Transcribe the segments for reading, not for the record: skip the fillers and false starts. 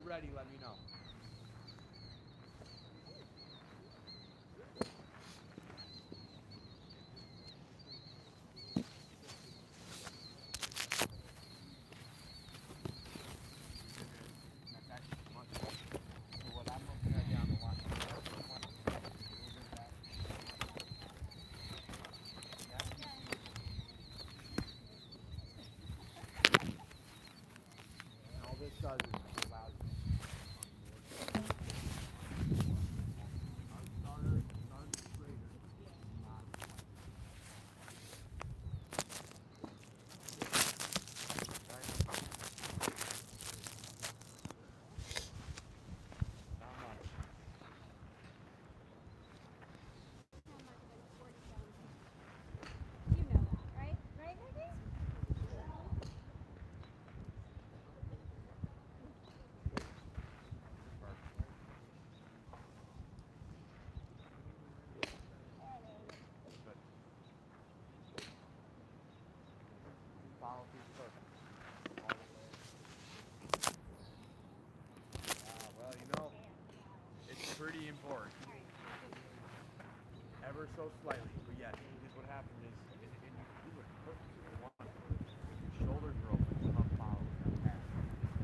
ready, let me know. All this does is it allows you You know that, right? Right, Nikki? follow through perfect. Well, you know, it's pretty important. Ever so slightly, but yes, because what happens is, and you do it purposely, you want your shoulders are open, your hub follows that path,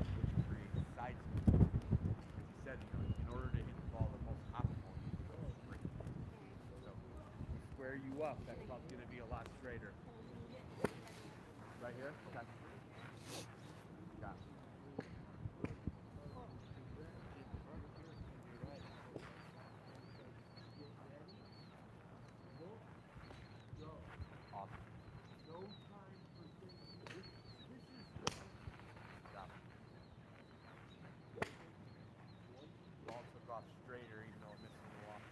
which creates side spin. As you said, you know, in order to hit the ball the most optimal, you need to go straight. So, if we square you up, that club's going to be a lot straighter. Right here? Okay. Got it. Awesome. Stop. Ball took off straighter even though it missed a little off.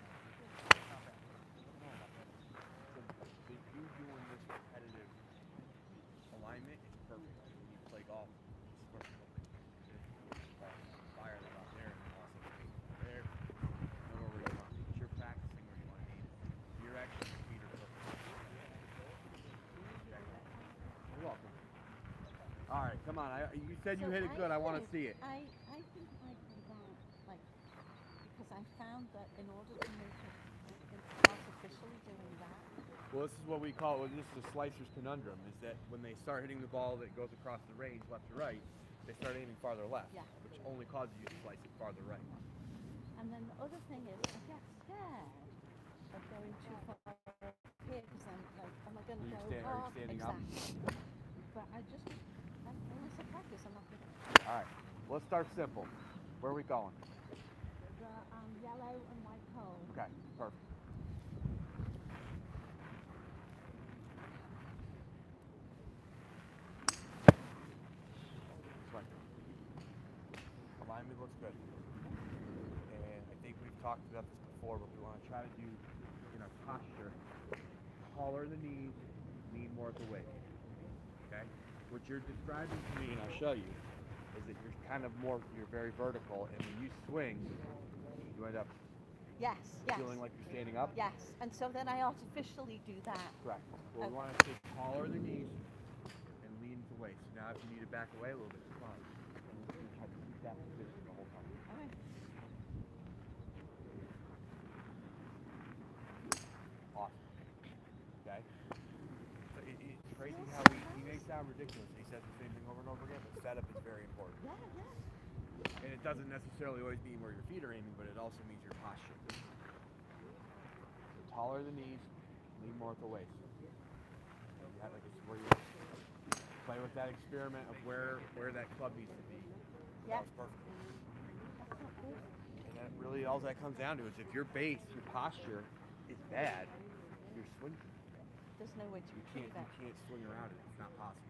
Not bad. So you doing this repetitive alignment is perfect. When you play golf, it's perfect. Fire them out there and then also there. Know where you want. You're practicing where you want to be. You're actually your feet are perfect. Okay. You're welcome. All right, come on. You said you hit it good. I want to see it. I think I do that, like, because I found that in order to make it artificially doing that. Well, this is what we call this is the slicer's conundrum, is that when they start hitting the ball that goes across the range left to right, they start aiming farther left, Yeah. which only causes you to slice it farther right. And then the other thing is, I get scared of going too far here because I'm like, am I going to go Are you hard? standing up? Exactly. But I just, unless I practice, I'm not going to. All right, let's start simple. Where are we going? The yellow and white pole. Okay, perfect. Swing. Alignment looks good. And I think we've talked about this before, but we want to try to do in our posture, taller the knees, lean more at the waist. Okay? What you're describing to me, and I'll show you, is that you're very vertical, and when you swing, you end up Yes, yes. feeling like you're standing up. Yes, and so then I artificially do that. Correct. Well, we want to stay taller the knees and lean the waist. Now, if you need to back away a little bit, it's fine. And we're going to try to keep that position the whole time. All right. Awesome. Okay? So it's crazy how he may sound ridiculous. He says the same thing over and over again, but setup is very important. Yeah, yeah. And it doesn't necessarily always mean where your feet are aiming, but it also means your posture. So taller the knees, lean more at the waist. And you have, like, it's where you play with that experiment of where that club needs to be. Yeah. That's perfect. That's not good. And that really all that comes down to is if your base, your posture is bad, you're swinging. There's no way to You retrieve that. can't swing around it. It's not possible.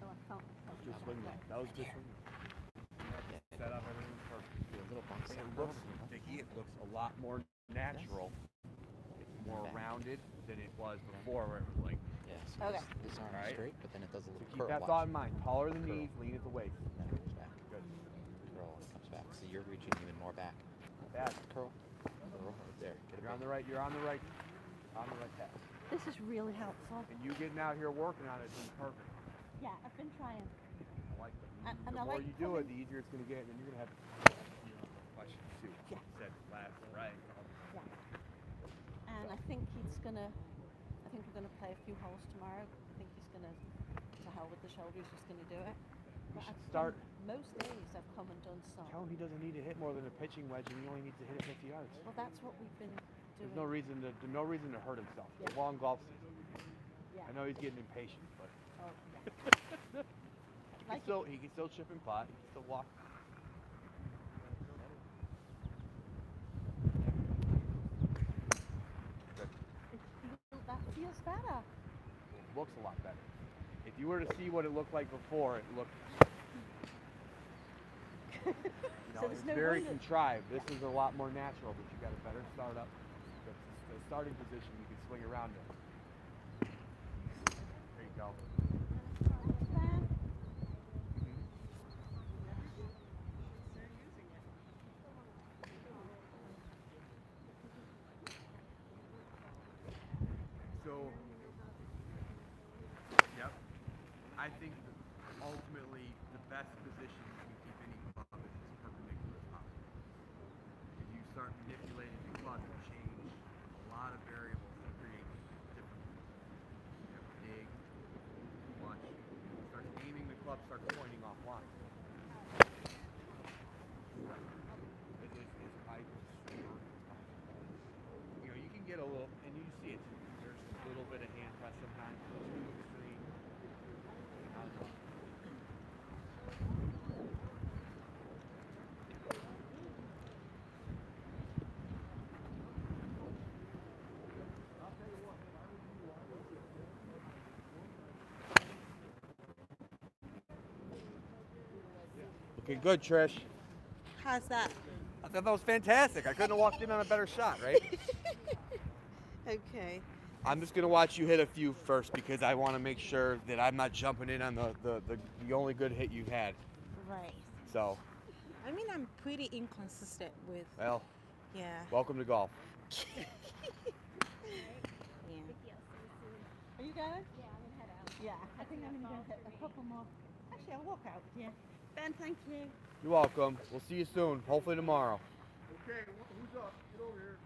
Oh, I can't. Just swinging. That was good swinging. Set up, everything's perfect. A little bumps. And it looks, Vicky, it looks a lot more natural. It's more rounded than it was before, where it was like. Yeah, so Okay. this arm Alright. is straight, but then it does a So little keep curl. that Watch. thought in mind. Taller the Curl. knees, lean at the waist. Then it comes back. Good. Curl and it comes back. So you're reaching even more back. Bad. Curl. Curl right there. Get it You're on back. the right. You're on the right. On the right path. This This is really helpful. And you getting out here working on it is perfect. Yeah, I've been trying. I like that. And The I more like you do it, coming- the easier it's going to get, and then you're going to have questions too. Yeah. You said last, right? Yeah. And I think we're gonna play a few holes tomorrow. I think he's gonna, to hell with the shoulder, he's just gonna do it. But should I've start- most days I've come and done some. Tell him he doesn't need to hit more than a pitching wedge, and he only needs to hit it 50 yards. Well, that's what we've been doing. There's no reason to hurt himself. It's a Yeah. long golf season. Yeah. I know he's getting impatient, but Oh, yeah. he can still chip and putt. He can still walk. That feels better. It looks a lot better. If you were to see what it looked like before, it looked. So there's it's no very way that- contrived. This is a lot more natural, but you got a better start up. The starting position, you can swing around it. There you go. So, yep. I think ultimately the best position you can keep any club is as perpendicular as possible. If you start manipulating the club, you change a lot of variables to create different. You have dig, punch. Start aiming the club, start pointing off line. You can get a little, and you see it. There's a little bit of hand press sometimes. Too extreme. I don't know. Looking good, Trish. How's that? I thought that was fantastic. I couldn't have walked in on a better shot, right? Okay. I'm just gonna watch you hit a few first because I want to make sure that I'm not jumping in on the only good hit you had. Right. So, I mean, I'm pretty inconsistent with. well, Yeah. welcome to golf. Yeah. Are you going? Yeah, I'm gonna head out. Yeah, I think I'm gonna go hit a couple more. Actually, I'll walk out with you. Ben, thank you. You're welcome. We'll see you soon. Hopefully tomorrow. Okay, who's up? Get over here.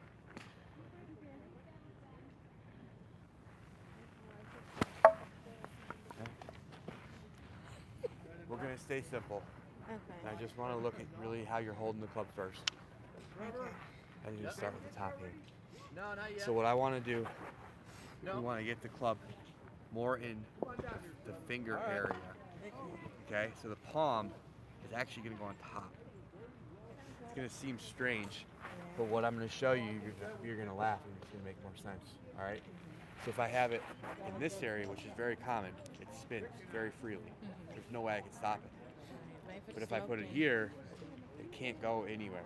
We're gonna stay simple. And Okay. I just want to look at really how you're holding the club first. Okay. I need to start with the top hand. No, not yet. So what I want to do, No. we want to get the club more in the finger area. Okay, so the palm is actually going to go on top. It's going to seem strange, but what I'm going to show you, you're going to laugh and it's going to make more sense. All right. So if I have it in this area, which is very common, it spins very freely. There's no way I can stop it. But if I put it here, it can't go anywhere.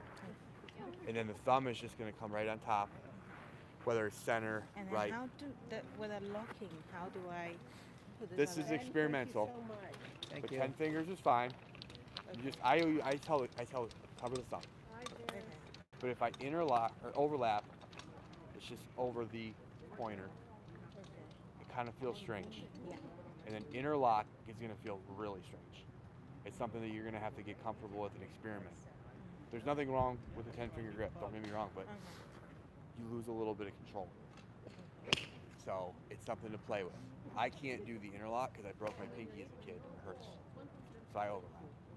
And then the thumb is just going to come right on top, whether it's center, And then right. how do that with a locking? How do I put This on is a- experimental. Thank But you. 10 fingers is fine. You just I tell cover the thumb. Okay. But if I interlock or overlap, it's just over the pointer. Okay. It kind of feels strange. Yeah. And then interlock is going to feel really strange. It's something that you're going to have to get comfortable with and experiment. There's nothing wrong with a 10-finger grip, don't get me wrong, but you lose a little bit of control. So it's something to play with. I can't do the interlock because I broke my pinky as a kid and it hurts. So I overlap.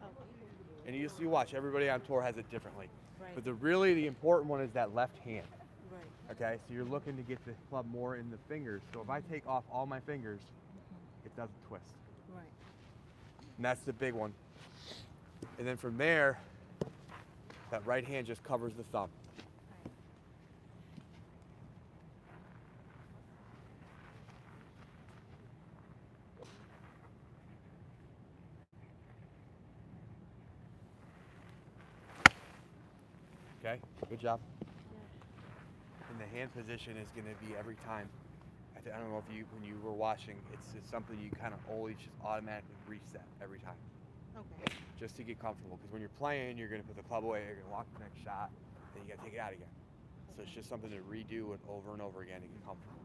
Okay. And you watch, everybody on tour has it differently. Right. But the important one is that left hand. Right. Okay, so you're looking to get the club more in the fingers. So if I take off all my fingers, it doesn't twist. Right. And that's the big one. And then from there, that right hand just covers the thumb. Okay, good job. And the hand position is going to be every time. I don't know if when you were watching, it's something you kind of always just automatically reset every time, Okay. just to get comfortable. Because when you're playing, you're going to put the club away, you're going to walk the next shot, then you got to take it out again. So it's just something to redo and over over again to get comfortable.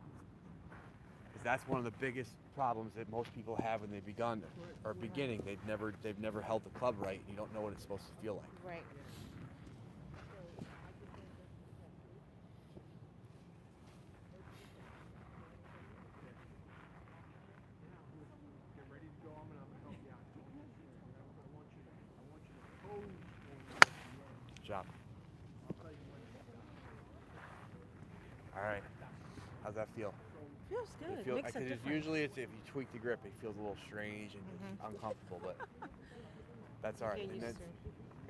Because that's one of the biggest problems that most people have when they beginning. They've never held the club right. And you don't know what it's supposed to feel like. Right. Get ready to go. I'm gonna help you out. I want you to pose. Good job. All right. How's that feel? Feels good. Makes a Because difference. usually it's if you tweak the grip, it feels a little strange and uncomfortable, but that's all right. Get And used that's, to it.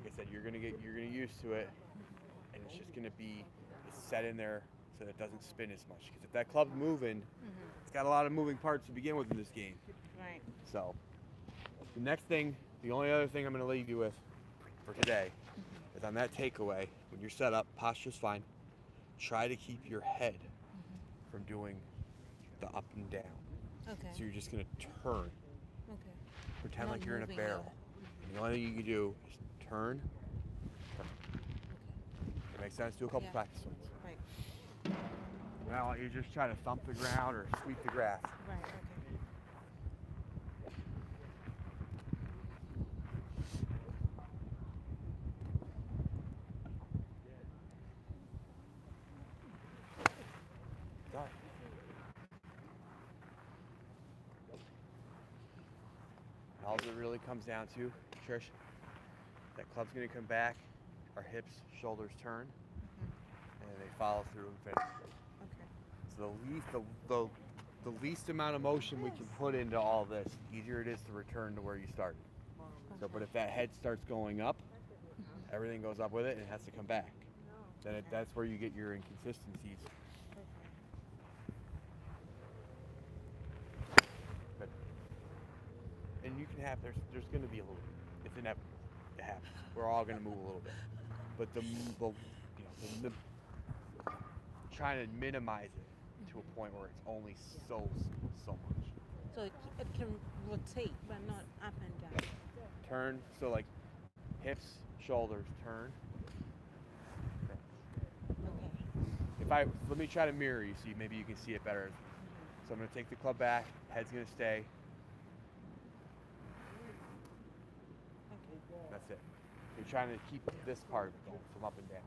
like I said, you're gonna used to it, and it's just gonna be set in there so that it doesn't spin as much. Because if that club's moving, it's got a lot of moving parts to begin with in this game. Right. So the next thing, the only other thing I'm gonna leave you with for today is on that takeaway. When you're set up, posture's fine. Try to keep your head from doing the up and down. Okay. So you're just gonna turn. Okay. Pretend Not like you're in a moving barrel. And the only thing you can do is turn. Okay. It makes sense. Do a couple Yeah. practice swings. Right. Now you just try to thump the ground or sweep the grass. Right. Okay. All right. All it really comes down to, Trish, that club's gonna come back, our hips, shoulders turn, and they follow through and finish. Okay. So the least amount of motion we can put into all this, the easier it is to return to where you started. So, but if that head starts going up, everything goes up with it and it has to come back. Then that's where you get your inconsistencies. But, and you can have, there's going to be a little, it's inevitable. It happens. We're all going to move a little bit. But the trying to minimize it to a point where it's only so much. So it can rotate, but not up and down. Turn, so like hips, shoulders, turn. Okay. Let me try to mirror you, so maybe you can see it better. So I'm gonna take the club back, head's gonna stay. Okay. That's it. You're trying to keep this part going from up and down.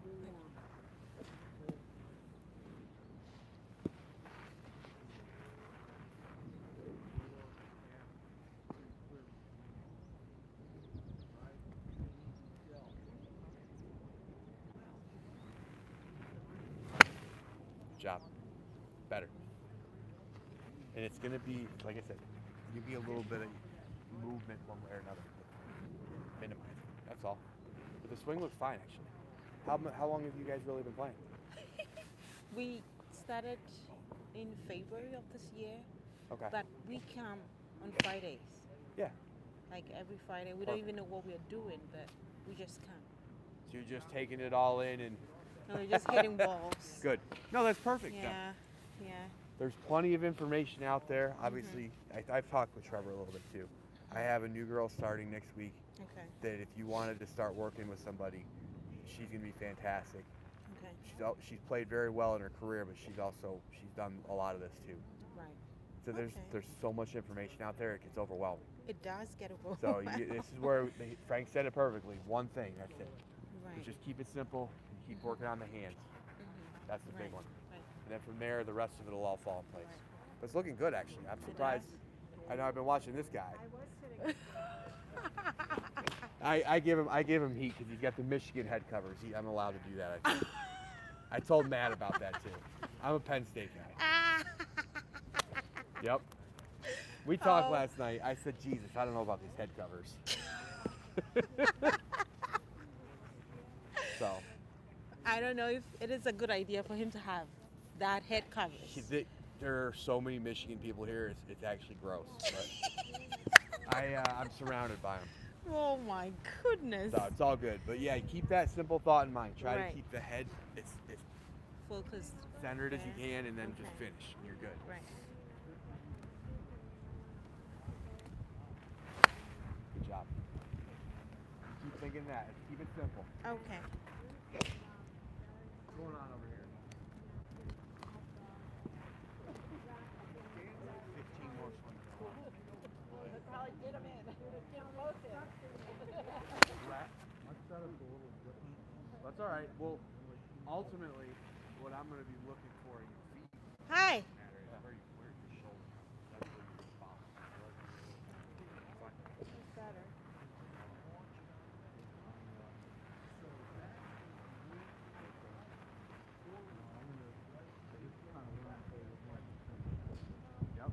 Good job. Better. And it's gonna be, like I said, you'll be a little bit of movement one way or another. Minimize it. That's all. But the swing looks fine, actually. How long have you guys really been playing? We started in February of this year, Okay. but we come on Fridays. Yeah. Like every Friday. We don't even know what we're doing, but we just come. So you're just taking it all in and And we're just hitting balls. good. No, that's perfect. then. Yeah. Yeah. There's plenty of information out there. Obviously, I've talked with Trevor a little bit too. I have a new girl starting next week Okay. that if you wanted to start working with somebody, she's gonna be fantastic. Okay. She's played very well in her career, but she's done a lot of this too. Right. So there's Okay. so much information out there, it gets overwhelming. It does get a So this is where Frank said it perfectly. One thing, that's it. Right. But just keep it simple and keep working on the hands. That's the big Right. one. Right. And then from there, the rest of it will all fall in place. Right. But it's looking good, actually. I'm surprised. I know I've been watching this guy. I give him heat because he's got the Michigan head covers. I'm allowed to do that. I think. I told Matt about that too. I'm a Penn State guy. Yep. We talked last night. I said, Jesus, I don't know about these head covers. So. I don't know if it is a good idea for him to have that head covers. There are so many Michigan people here. It's actually gross. But I'm surrounded by them. Oh my goodness. So it's all good. But yeah, keep that simple thought in mind. Try Right. to keep the head as Focused. centered as you there. can, and then just Okay. finish. And you're good. Right. Good job. Keep thinking that. Keep it simple. Okay. What's going on over here? That's all right. Well, ultimately, what I'm going to be looking for in your feet Hi. matter is where your shoulders are. That's where your follow. Fine. Better. Yep.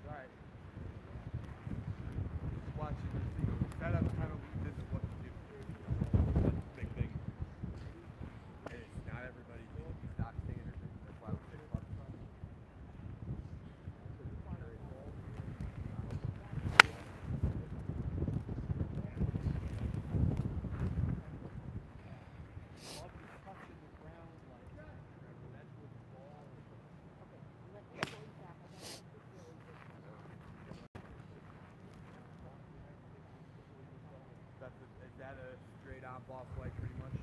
Alright. Just watching this, setup kind of this is what to do. That's the big thing. And it's not everybody's going to be stock standard. That's why we pick up. Is that a straight on ball flight pretty much?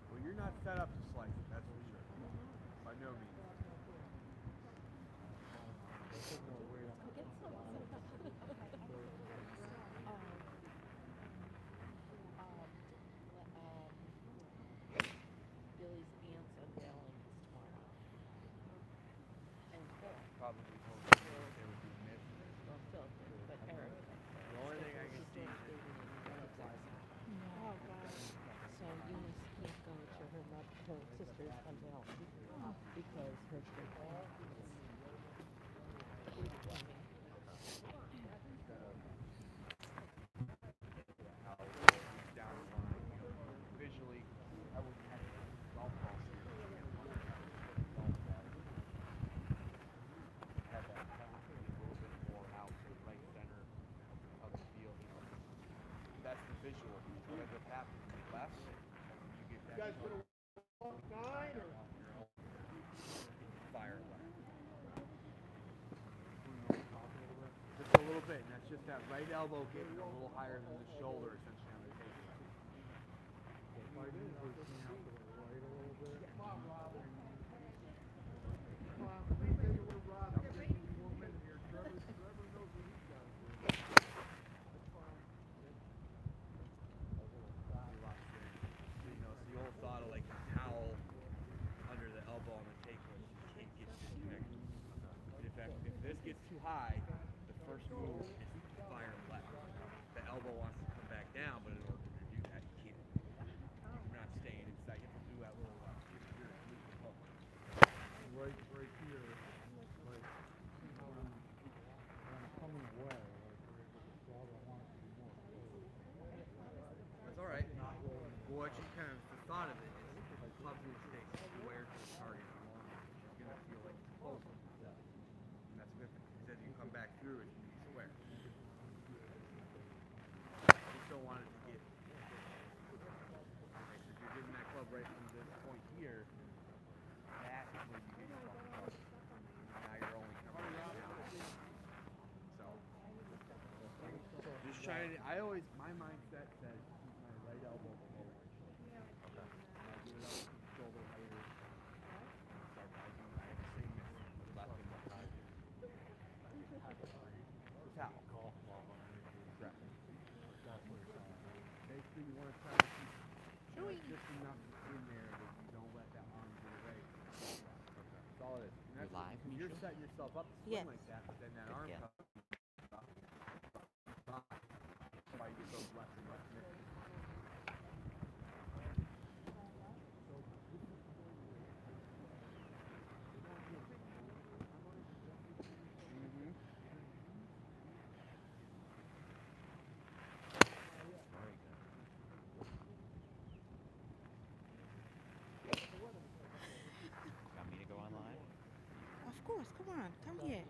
Well, you're not set up to slice it, that's for sure. By no means. Billy's aunt's unveiling is tomorrow. And Phil, Probably told you they would be missed. well, Phil, but Eric. The only thing I can see is Oh, God. So Eunice can't go to her sister's unveiling because her great grandma is performing. how it's down the line. Visually, I would have golf balls here. Golf balls. Have that penalty a little bit more out to the right center of the field. That's the visual. What ends up happening to the left, you get that. You guys put a nine or fire left. Just a little bit, and that's just that right elbow getting a little higher than the shoulder, essentially on the take. It's the old thought of like the towel under the elbow on the take where you can't get disconnected. If this gets too high, the first move is to fire left. The elbow wants to come back down, but in order to do that, you can't. You're not staying inside. You have to do that little hook. Right here, like, I'm coming away, That's all right. Well, what you kind of the thought of it is the club's going to stay square to the target longer. You're going to feel like it's closer. And that's a good thing. Because as you come back through, it's going to be square. You just don't want it to get. Okay, so if you're getting that club right from this point here, that's where you get your fucking club. Now you're only coming down. So, just trying to. I always my mindset says keep my right elbow below my shoulder. Okay. Get it up, shoulder higher. Start rising. Same missing. Left and left side. The towel. Correct. Basically, you want to try to keep just enough in there that you don't let that arm get away. That's all it is. And that's You're live, because you're Misha? setting yourself up to swing Yes. like that, but then that Good arm deal. comes up. That's why you get those left and left misses. Mm-hmm. Very good. course. Come on. Come here.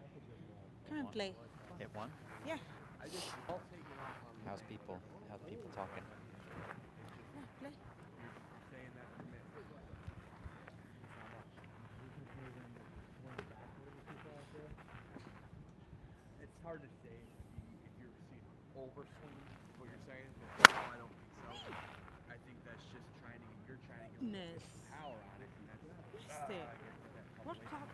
Come and play. Hit one. Yeah. I just I'll take it off on How's people talking? Yeah, play. saying that for me. It's not much. It's hard to say if you're seeing overswing what you're saying, but no, I don't think so. I think that's just you're trying to get Goodness. power on it, and that's What's that? that What club?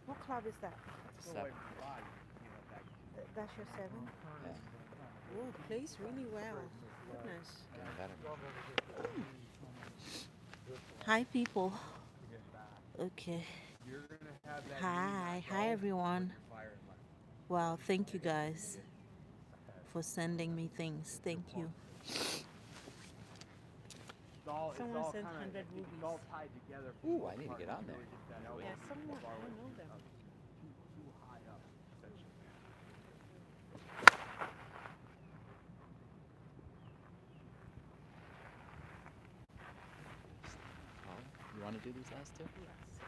What club is that? It's away from the body. You know, that That's your 7? Yeah. Oh, plays really well. Goodness. Getting better. Hi, people. Okay. you're gonna have that. Hi everyone. Fire and light. Wow, thank you guys for sending me things. Thank you. Someone sent kinda- 100 It's rubies. all tied together. for Ooh, the I need to get part. on there. Really just that Yeah, element someone. of our I know them. too high up, essentially. You want to do these last two? Yes.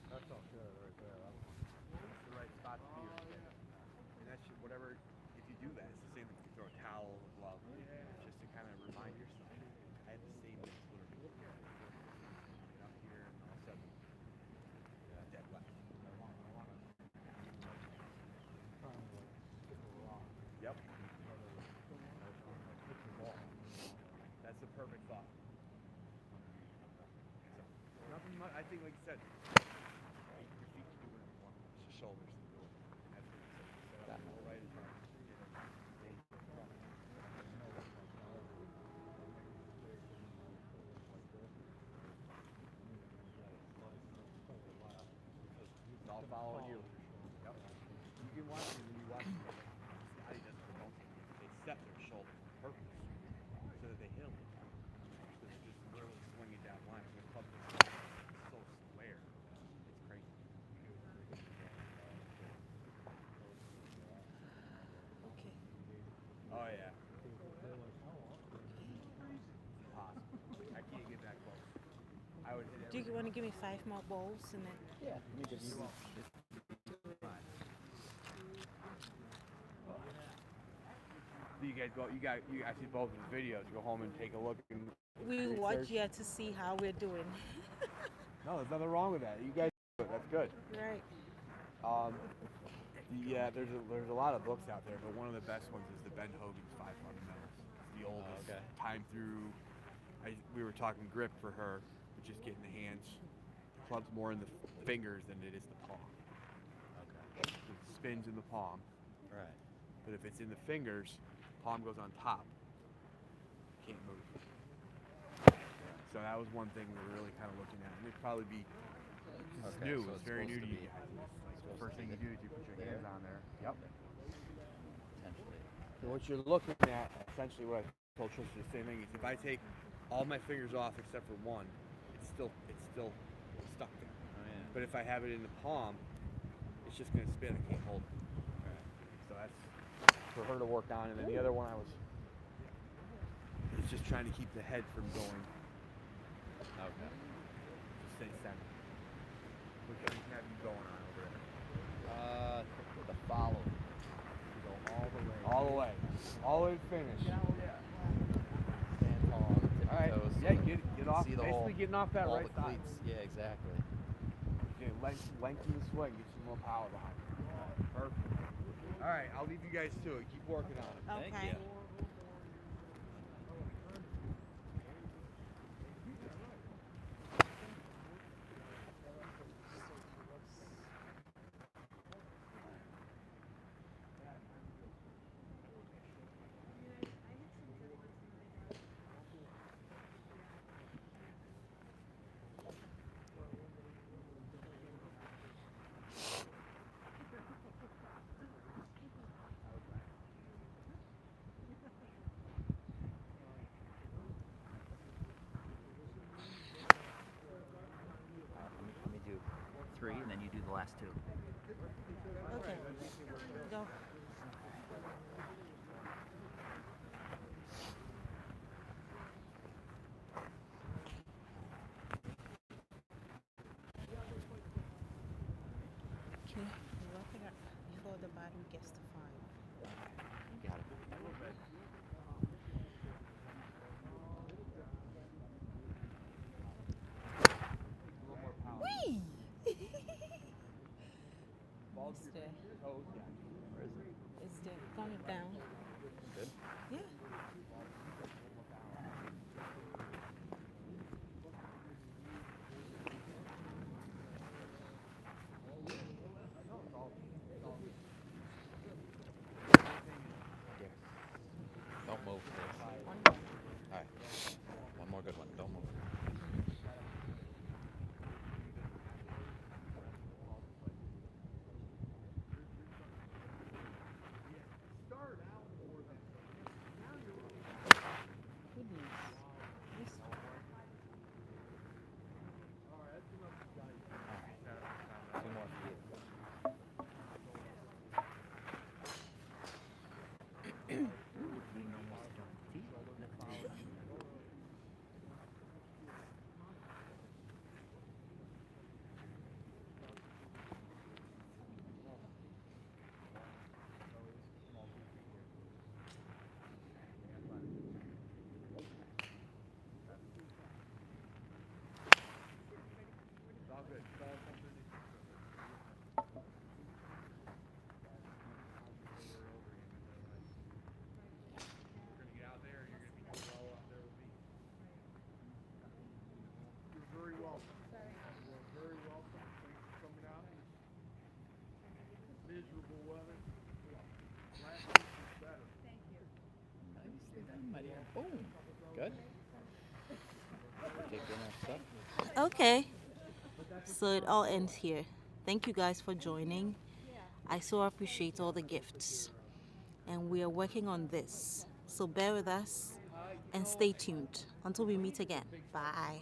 That's all good right there. It's the right spot to be right there. And that should, whatever, if you do that, it's the same if you throw a towel or a glove, just to kind of remind yourself. I had the same mix literally. Get up here and all of a sudden, dead left. Yep. That's the perfect thought. So, nothing much, I think, like you said, your feet can do whatever you want. It's your shoulders to do it. And that's what you said. You set up all right and it's all following you. Yep. You can watch it when you watch it. Scotty does it. They set their shoulder on purpose so that they hit them. So they're just literally swinging down line. The club is so square. It's crazy. Okay. Oh yeah. Impossible. I can't get that close. I would hit Do you want to give me 5 more balls and then? Yeah. Let me just. You guys go. You guys see both of the videos. Go home and take a look and We watch here to see how we're doing. No, there's nothing wrong with that. You guys do it. That's good. Right. Yeah, there's a lot of books out there, but one of the best ones is the Ben Hogan's 5 Fundamentals. It's the oldest. okay. Time through. We were talking grip for her, which is getting the hands. Club's more in the fingers than it is the palm. Okay. It spins in the palm, Right. but if it's in the fingers, palm goes on top. Can't move. So that was one thing we were really kind of looking at, and it'd probably be it's Okay, new. so It's it's very new supposed to to you be- guys. It's like the supposed first to thing be you do is you put your hands there. on there. Yep. Potentially. So what you're looking at, essentially what I told Tristan the same thing, is if I take all my fingers off except for one, it's still stuck there. Oh yeah. But if I have it in the palm, it's just gonna spin. I can't hold it. Right. So that's for her to work on. And then the other one it's just trying to keep the head from going. Okay. To stay centered. Which one have you going on over there? The follow. You go all the way. All the way. All the way to finish. Stand tall on the tippy All right. toes. Yeah, so get you off. see the Basically whole, getting off that all right the side. cleats. Yeah, exactly. Okay, lengthen the swing. Get some more power behind it. Perfect. All right, I'll leave you guys to it. Keep working on it. Okay. Thank you. Let me do 3, and then you do the last 2. Okay. Go. Okay, wrap it up before the battery gets to 5. Got it. Whee! Balls It's your there. toes, yeah. Where is it? It's there. Calm it down. Good. Yeah. Here. Don't move, please. One more. All right. One more good one. Don't move. Goodness. This All right. Two more for you. Being almost done. See? It's all good. It's all underneath the surface. You're gonna get out there, you're gonna be well up there with me. You're very welcome. You're very welcome. Thanks for coming out. Miserable weather. Last week was better. Nicely done, my dear. Boom. Good. Take your next step. Okay, so it all ends here. Thank you guys for joining. I so appreciate all the gifts, and we are working on this. So bear with us and stay tuned until we meet again. Bye.